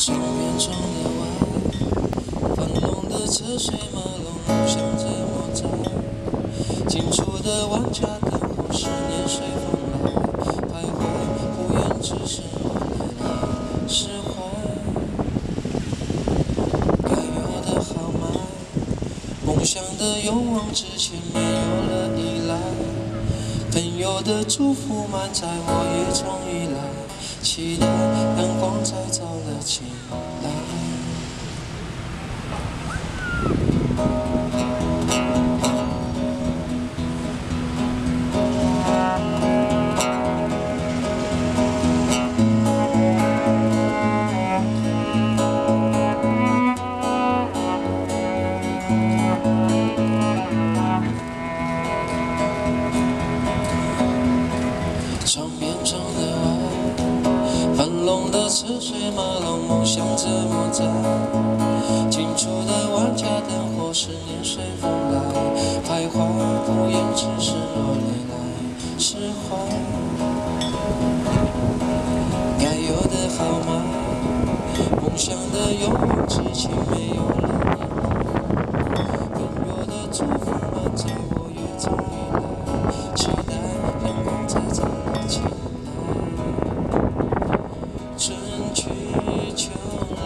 窗边窗的外，翻涌的车水马龙，梦想这么窄。近处的万家灯火，是年随风来，徘徊不言，只是我来来释怀。该有的豪迈，梦想的勇往直前，没有了依赖。朋友的祝福满载，我也从依赖，期待阳光再照了进来。窗边窗的外，翻涌的车水马龙，梦想这么窄。近处的万家灯火，是年随风来，徘徊不言，只是落泪来释怀。该有的豪迈，梦想的勇往直前，没有了依赖。朋友的祝福满载，我也从依赖，期待阳光再照了进来。春去秋来，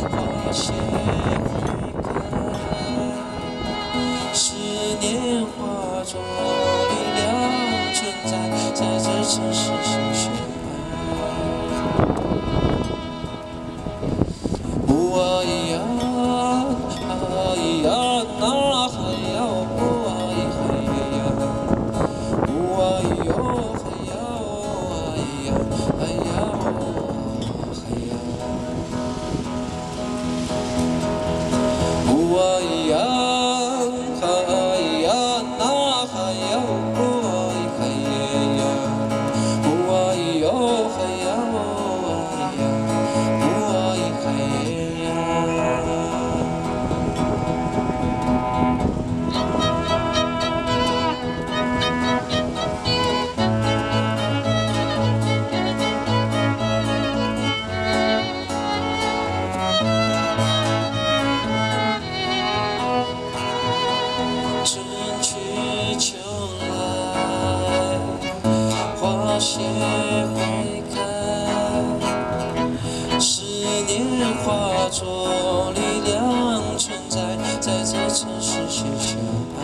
花谢花开，十年化作力量存在，在这城市新鲜爱。呜啊咿呀，啊咿呀，那还要呜啊咿嘿呀，呜啊咿哟嘿呀，哦啊咿呀，哎呀哦嘿呀，呜啊咿呀，啊咿呀，那还要呜啊咿嘿呀，呜啊咿哟嘿呀，哦啊咿呀，呜啊咿嘿呀。春去秋来，花谢花开，十年化作力量存在，在这城市写下爱。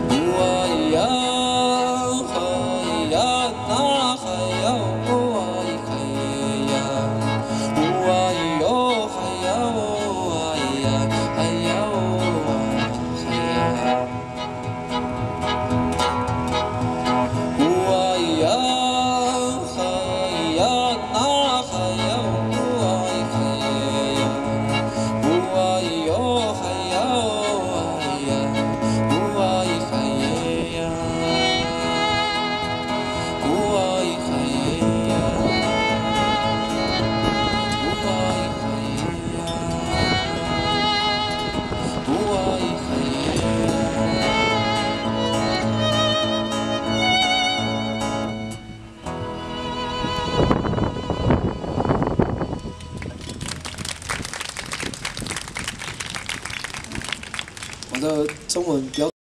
呜啊咿呀，啊咿呀，那还要呜啊咿嘿呀，呜啊咿哟嘿呀，哦啊咿呀，哎呀哦啊嘿呀，呜啊咿呀，啊咿呀，那还要呜啊咿嘿呀，呜啊咿哟嘿呀，哦啊咿呀，呜啊咿嘿呀，呜啊咿嘿呀，呜啊咿嘿呀，呜啊咿嘿呀。我的中文标。